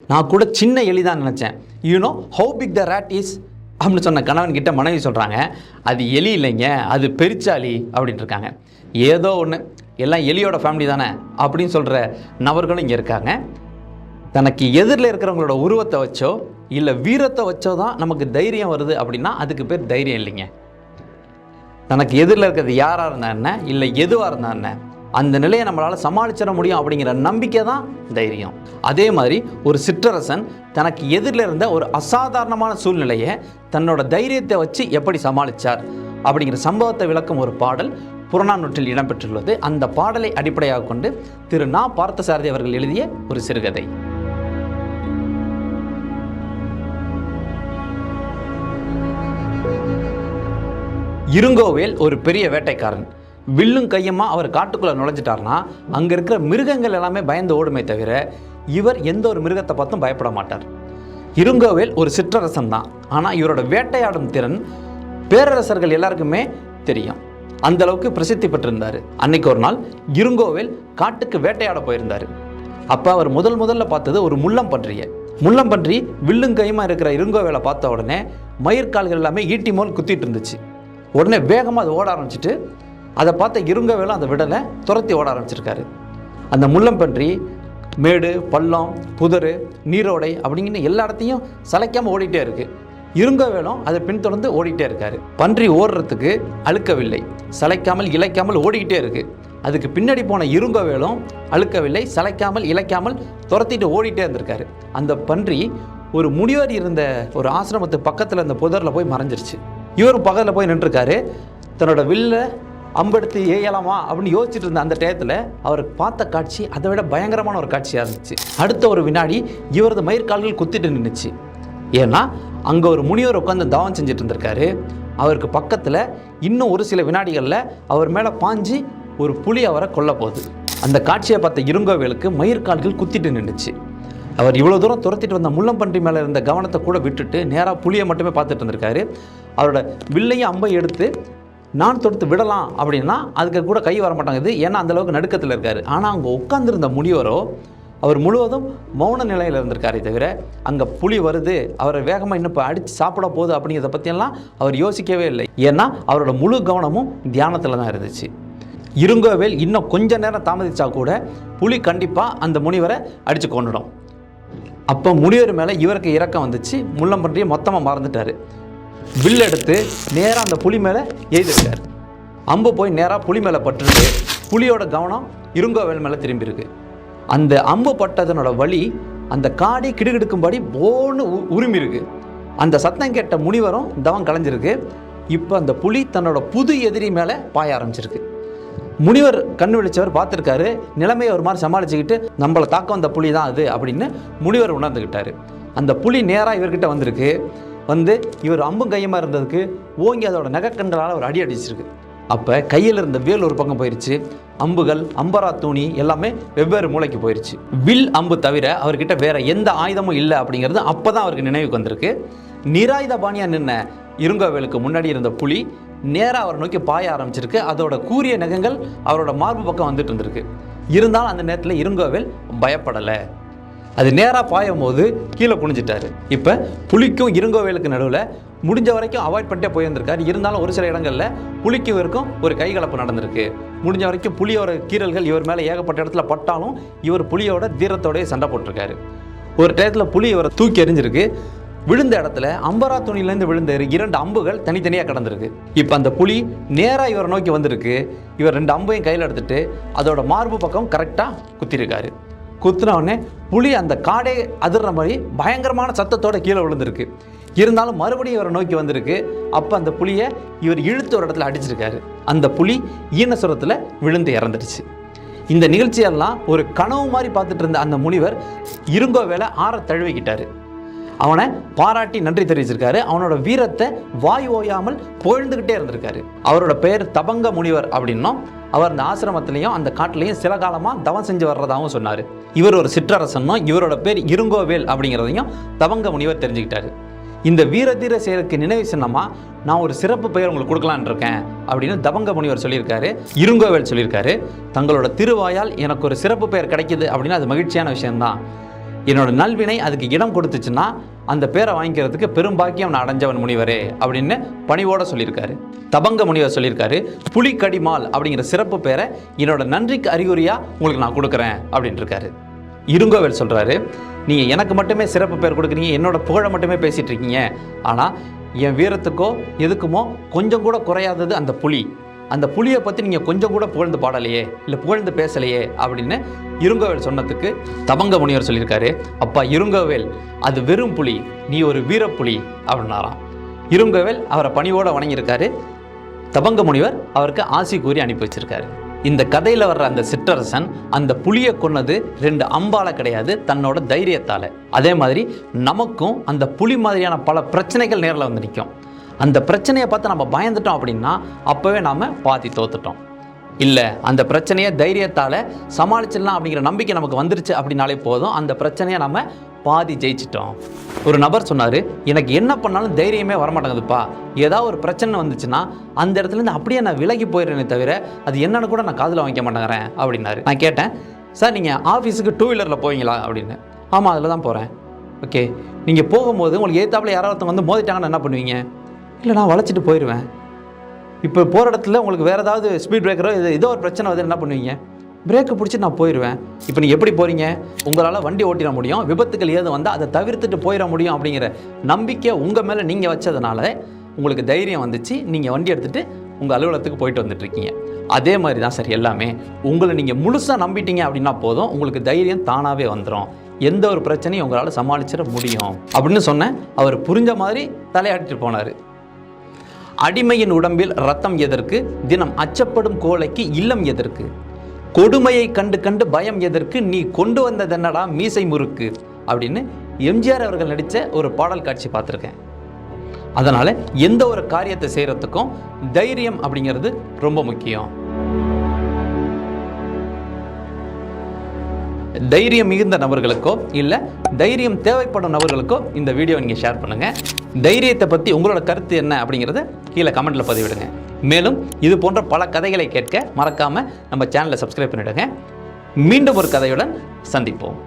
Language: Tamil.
நான் கூட சின்ன எலி தான் நினச்சேன். You know how big the rat is அப்படின்னு சொன்ன கணவன் கிட்ட மனைவி சொல்கிறாங்க, அது எலி இல்லைங்க, அது பெருச்சாலி அப்படின்ட்டு இருக்காங்க. ஏதோ ஒன்று, எல்லாம் எலியோட ஃபேமிலி தானே அப்படின்னு சொல்கிற நபர்களும் இங்கே இருக்காங்க. தனக்கு எதிரில் இருக்கிறவங்களோட உருவத்தை வச்சோ இல்லை வீரத்தை வச்சோ தான் நமக்கு தைரியம் வருது அப்படின்னா அதுக்கு பேர் தைரியம் இல்லைங்க. தனக்கு எதிரில் இருக்கிறது யாராக இருந்தா என்ன, இல்லை எதுவாக இருந்தா என்ன, அந்த நிலையை நம்மளால் சமாளிச்சிட முடியும் அப்படிங்கிற நம்பிக்கை தான் தைரியம். அதே மாதிரி ஒரு சிற்றரசன் தனக்கு எதிரில் இருந்த ஒரு அசாதாரணமான சூழ்நிலையை தன்னோட தைரியத்தை வச்சு எப்படி சமாளித்தார் அப்படிங்கிற சம்பவத்தை விளக்கும் ஒரு பாடல் புறநானூற்றில் இடம்பெற்றுள்ளது. அந்த பாடலை அடிப்படையாக கொண்டு திரு நா. பார்த்தசாரதி அவர்கள் எழுதிய ஒரு சிறுகதை. இருங்கோவேல் ஒரு பெரிய வேட்டைக்காரன். வில்லும் கையமா அவர் காட்டுக்குள்ளே நுழைஞ்சிட்டார்னா அங்கே இருக்கிற மிருகங்கள் எல்லாமே பயந்து ஓடுமே தவிர இவர் எந்த ஒரு மிருகத்தை பார்த்தும் பயப்பட மாட்டார். இருங்கோவேல் ஒரு சிற்றரசன் தான், ஆனால் இவரோட வேட்டையாடும் திறன் பேரரசர்கள் எல்லாருக்குமே தெரியும். அந்த அளவுக்கு பிரசித்தி பெற்றிருந்தார். அன்னைக்கு ஒரு நாள் இருங்கோவேல் காட்டுக்கு வேட்டையாட போயிருந்தார். அப்போ அவர் முதல்ல பார்த்தது ஒரு முள்ளம்பன்றி வில்லும் கையுமா இருக்கிற இருங்கோவேலை பார்த்த உடனே மயிர்கால்கள் எல்லாமே ஈட்டி மோல் குத்திட்டு இருந்துச்சு. உடனே வேகமாக அதை ஓட ஆரம்பிச்சிட்டு அதை பார்த்த இருங்கோவேலும் அந்த விடலை துரத்தி ஓட ஆரம்பிச்சிருக்காரு. அந்த முள்ளம்பன்றி மேடு பள்ளம் புதர் நீரோடை அப்படிங்கிற எல்லா இடத்தையும் சளைக்காமல் ஓடிட்டே இருக்கு. இருங்கோவேலும் அதை பின்தொடர்ந்து ஓடிட்டே இருக்காரு. பன்றி ஓடுறதுக்கு அழுக்கவில்லை, சளைக்காமல் இளைக்காமல் ஓடிக்கிட்டே இருக்கு. அதுக்கு பின்னாடி போன இருங்கோவேலும் அழுக்கவில்லை, சளைக்காமல் இளைக்காமல் துரத்திட்டு ஓடிட்டே இருந்திருக்காரு. அந்த பன்றி ஒரு முனிவர் இருந்த ஒரு ஆசிரமத்து பக்கத்தில் அந்த புதரில் போய் மறைஞ்சிருச்சு. இவரும் பக்கத்தில் போய் நின்றுருக்காரு. தன்னோட வில்ல அம்பெடுத்து ஏயலாமா அப்படின்னு யோசிச்சுட்டு இருந்த அந்த டயத்தில் அவர் பார்த்த காட்சி அதை விட பயங்கரமான ஒரு காட்சியாக இருந்துச்சு. அடுத்த ஒரு வினாடி இவரது மயிர்கால்கள் குத்திட்டு நின்றுச்சு. ஏன்னா அங்கே ஒரு முனிவர் உட்காந்து தவம் செஞ்சுட்டு இருந்திருக்காரு. அவருக்கு பக்கத்தில் இன்னும் ஒரு சில வினாடிகளில் அவர் மேலே பாஞ்சு ஒரு புலி அவரை கொல்ல போகுது. அந்த காட்சியை பார்த்த இருங்கோவேலுக்கு மயிர்கால்கள் குத்திட்டு நின்றுச்சு. அவர் இவ்வளோ தூரம் துரத்திட்டு வந்த முள்ளம்பன்றி மேலே இருந்த கவனத்தை கூட விட்டுட்டு நேராக புலியை மட்டுமே பார்த்துட்டு இருந்திருக்காரு. அவரோட வில்லையும் அம்பை எடுத்து நான் தொடுத்து விடலாம் அப்படின்னா அதுக்கு கூட கை வர மாட்டாங்குது. ஏன்னா அந்தளவுக்கு நடுக்கத்தில் இருக்கார். ஆனால் அங்கே உட்காந்துருந்த முனிவரோ அவர் முழுவதும் மௌன நிலையில் இருந்திருக்காரே தவிர அங்கே புலி வருது, அவரை வேகமாக இன்னும் இப்போ அடித்து சாப்பிட போகுது அப்படிங்கிறத பற்றியெல்லாம் அவர் யோசிக்கவே இல்லை. ஏன்னா அவரோட முழு கவனமும் தியானத்தில் தான் இருந்துச்சு. இருங்கோவேல் இன்னும் கொஞ்ச நேரம் தாமதிச்சா கூட புலி கண்டிப்பாக அந்த முனிவரை அடித்து கொண்டுடும். அப்போ முனிவர் மேலே இவருக்கு இரக்கம் வந்துச்சு. முள்ளம்பன்றியை மொத்தமாக மறந்துட்டார். வில் எடுத்து நேராக அந்த புலி மேலே எய்திருக்கார். அம்பு போய் நேராக புலி மேலே பட்டுருக்கு. புலியோட கவனம் இருங்கோவேல் மேலே திரும்பியிருக்கு. அந்த அம்பு பட்டதனோட வலி அந்த காடி கிடுகிடுக்கும்படி போன்னு உரிமை இருக்கு. அந்த சத்தம் கேட்ட முனிவரும் தவம் கலைஞ்சிருக்கு. இப்போ அந்த புலி தன்னோட புது எதிரி மேலே பாய ஆரம்பிச்சிருக்கு. முனிவர் கண்ணு விழிச்சவர் பார்த்துருக்காரு. நிலைமையை ஒரு மாதிரி சமாளிச்சுக்கிட்டு நம்மளை தாக்க வந்த புலி தான் அது அப்படின்னு முனிவர் உணர்ந்துக்கிட்டாரு. அந்த புலி நேராக இவர்கிட்ட வந்திருக்கு. வந்து இவர் அம்பும் கையமாக இருந்ததுக்கு ஓங்கி அதோட நகைக்கண்களால் ஒரு அடி அடிச்சிருக்கு. அப்போ கையில் இருந்த வேல் ஒரு பக்கம் போயிடுச்சு. அம்புகள் அம்பரா தூணி எல்லாமே வெவ்வேறு மூளைக்கு போயிடுச்சு. வில் அம்பு தவிர அவர்கிட்ட வேற எந்த ஆயுதமும் இல்லை அப்படிங்கிறது அப்போ தான் அவருக்கு நினைவுக்கு வந்திருக்கு. நிராயுத பாணியாக நின்ன இருங்கோவேலுக்கு முன்னாடி இருந்த புலி நேராக அவரை நோக்கி பாய ஆரம்பிச்சிருக்கு. அதோட கூரிய நகங்கள் அவரோட மார்பு பக்கம் வந்துட்டு இருந்திருக்கு. இருந்தாலும் அந்த நேரத்தில் இருங்கோவேல் பயப்படலை. அது நேராக பாயும் போது கீழே குனிஞ்சிட்டாரு. இப்போ புலிக்கும் இருங்கோவேலுக்கு நடுவில் முடிஞ்ச வரைக்கும் அவாய்ட் பண்ணிட்டே போயிருந்திருக்காரு. இருந்தாலும் ஒரு சில இடங்களில் புலிக்கும் இவருக்கும் ஒரு கைகலப்பு நடந்திருக்கு. முடிஞ்ச வரைக்கும் புலியோட கீறல்கள் இவர் மேலே ஏகப்பட்ட இடத்துல பட்டாலும் இவர் புலியோட தீரத்தோடய சண்டை போட்டிருக்காரு. ஒரு டயத்தில் புலி இவரை தூக்கி எறிஞ்சிருக்கு. விழுந்த இடத்துல அம்பரா துணியிலேருந்து விழுந்த 2 அம்புகள் தனித்தனியாக கடந்திருக்கு. இப்போ அந்த புலி நேராக இவரை நோக்கி வந்திருக்கு. இவர் 2 அம்பையும் கையில் எடுத்துட்டு அதோட மார்பு பக்கம் கரெக்டாக குத்திருக்காரு. குத்துன உடனே புலி அந்த காடே அதிர்ற மாதிரி பயங்கரமான சத்தத்தோட கீழே விழுந்திருக்கு. இருந்தாலும் மறுபடியும் இவரை நோக்கி வந்திருக்கு. அப்போ அந்த புலியை இவர் இழுத்து ஒரு இடத்துல அடிச்சிருக்காரு. அந்த புலி ஈனசுரத்தில் விழுந்து இறந்துடுச்சு. இந்த நிகழ்ச்சியெல்லாம் ஒரு கனவு மாதிரி பார்த்துட்டு இருந்த அந்த முனிவர் இருங்கோவேலை ஆற தழுவிக்கிட்டாரு. அவனை பாராட்டி நன்றி தெரிவிச்சிருக்காரு. அவனோட வீரத்தை வாய் ஓயாமல் புகழ்ந்துக்கிட்டே இருந்திருக்காரு. அவரோட பெயர் தபங்க முனிவர் அப்படின்னும் அவர் அந்த ஆசிரமத்திலையும் அந்த காட்டிலையும் சில காலமாக தவம் செஞ்சு வர்றதாகவும் சொன்னார். இவர் ஒரு சிற்றரசனும் இவரோட பேர் இருங்கோவேல் அப்படிங்கிறதையும் தபங்க முனிவர் தெரிஞ்சுக்கிட்டாரு. இந்த வீரதீர செயலுக்கு நினைவு சின்னமாக நான் ஒரு சிறப்பு பெயர் உங்களுக்கு கொடுக்கலான்னு இருக்கேன் அப்படின்னு தபங்க முனிவர் சொல்லியிருக்காரு. இருங்கோவேல் சொல்லியிருக்காரு, தங்களோட திருவாயால் எனக்கு ஒரு சிறப்பு பெயர் கிடைக்கிது அப்படின்னா அது மகிழ்ச்சியான விஷயம்தான். என்னோட நல்வினை அதுக்கு இடம் கொடுத்துச்சுன்னா அந்த பேரை வாங்கிக்கிறதுக்கு பெரும்பாக்கியம் நான் அடைஞ்சவன் முனிவரே அப்படின்னு பணிவோட சொல்லியிருக்காரு. தபங்க முனிவர் சொல்லியிருக்காரு, புலிக்கடிமால் அப்படிங்கிற சிறப்பு பேரை என்னோட நன்றிக்கு அறிகுறியா உங்களுக்கு நான் கொடுக்குறேன் அப்படின்ட்டு இருக்காரு. இருங்கோவேல் சொல்றாரு, நீங்க எனக்கு மட்டுமே சிறப்பு பேர் கொடுக்குறீங்க, என்னோட புகழை மட்டுமே பேசிட்டு இருக்கீங்க, ஆனா என் வீரத்துக்கோ எதுக்குமோ கொஞ்சம் கூட குறையாதது அந்த புலி. அந்த புலியை பற்றி நீங்கள் கொஞ்சம் கூட புகழ்ந்து பாடலையே, இல்லை புகழ்ந்து பேசலையே அப்படின்னு இருங்கோவேல் சொன்னதுக்கு தபங்க முனிவர் சொல்லியிருக்காரு, அப்பா இருங்கோவேல், அது வெறும் புலி, நீ ஒரு வீரப்புலி அப்படின்னாராம். இருங்கோவேல் அவரை பணிவோடு வணங்கியிருக்காரு. தபங்க முனிவர் அவருக்கு ஆசி கூறி அனுப்பி வச்சிருக்காரு. இந்த கதையில் வர்ற அந்த சிற்றரசன் அந்த புலியை கொன்னது 2 அம்பால கிடையாது, தன்னோட தைரியத்தால். அதே மாதிரி நமக்கும் அந்த புலி மாதிரியான பல பிரச்சனைகள் நேரில் வந்து நிற்கும். அந்த பிரச்சனையை பார்த்து நம்ம பயந்துட்டோம் அப்படின்னா அப்போவே நாம் பாதி தோத்துட்டோம். இல்லை, அந்த பிரச்சனையை தைரியத்தால் சமாளிச்சிடலாம் அப்படிங்கிற நம்பிக்கை நமக்கு வந்துருச்சு அப்படின்னாலே போதும், அந்த பிரச்சனையை நம்ம பாதி ஜெயிச்சிட்டோம். ஒரு நபர் சொன்னார், எனக்கு என்ன பண்ணாலும் தைரியமே வரமாட்டேங்குதுப்பா, ஏதாவது ஒரு பிரச்சனை வந்துச்சுன்னா அந்த இடத்துலேருந்து அப்படியே நான் விலகி போயிடுறேனே தவிர அது என்னன்னு கூட நான் காதில் வாங்கிக்க மாட்டேங்கிறேன் அப்படின்னாரு. நான் கேட்டேன், சார் நீங்கள் ஆஃபீஸுக்கு 2 வீலரில் போவீங்களா அப்படின்னு. ஆமாம், அதில் தான் போகிறேன். ஓகே, நீங்கள் போகும்போது உங்களுக்கு ஏத்தாப்புல யாராவது வந்து மோதிட்டாங்கன்னு என்ன பண்ணுவீங்க? இல்லை, நான் வளைச்சிட்டு போயிடுவேன். இப்போ போகிற இடத்துல உங்களுக்கு வேறு ஏதாவது ஸ்பீட் பிரேக்கரோ ஏதோ ஒரு பிரச்சனை வந்து என்ன பண்ணுவீங்க? பிரேக்கை பிடிச்சி நான் போயிடுவேன். இப்போ நீங்கள் எப்படி போகிறீங்க? உங்களால் வண்டி ஓட்டிட முடியும், விபத்துக்கள் ஏதும் வந்தால் அதை தவிர்த்துட்டு போயிட முடியும் அப்படிங்கிற நம்பிக்கை உங்கள் மேலே நீங்கள் வச்சதுனால உங்களுக்கு தைரியம் வந்துச்சு, நீங்கள் வண்டி எடுத்துகிட்டு உங்கள் அலுவலகத்துக்கு போயிட்டு வந்துட்டுருக்கீங்க. அதே மாதிரி தான் சார் எல்லாமே. உங்களை நீங்கள் முழுசாக நம்பிட்டீங்க அப்படின்னா போதும், உங்களுக்கு தைரியம் தானாகவே வந்துடும், எந்த ஒரு பிரச்சனையும் உங்களால் சமாளிச்சிட முடியும் அப்படின்னு சொன்னேன். அவர் புரிஞ்ச மாதிரி தலையாட்டிட்டு போனார். அடிமையின் உடம்பில் ரத்தம் எதற்கு, தினம் அச்சப்படும் கோழைக்கு இல்லம் எதற்கு, கொடுமையை கண்டு கண்டு பயம் எதற்கு, நீ கொண்டு வந்ததென்னடா மீசை முறுக்கு அப்படின்னு எம்ஜிஆர் அவர்கள் நடித்த ஒரு பாடல் காட்சி பார்த்துருக்கேன். அதனால் எந்த ஒரு காரியத்தை செய்கிறதுக்கும் தைரியம் அப்படிங்கிறது ரொம்ப முக்கியம். தைரியம் மிகுந்த நபர்களுக்கோ இல்லை தைரியம் தேவைப்படும் நபர்களுக்கோ இந்த வீடியோ நீங்கள் ஷேர் பண்ணுங்கள். தைரியத்தை பற்றி உங்களோட கருத்து என்ன அப்படிங்கிறத கீழே கமெண்ட்டில் பதிவிடுங்க. மேலும் இது போன்ற பல கதைகளை கேட்க மறக்காமல் நம்ம சேனலை சப்ஸ்கிரைப் பண்ணிவிடுங்க. மீண்டும் ஒரு கதையுடன் சந்திப்போம்.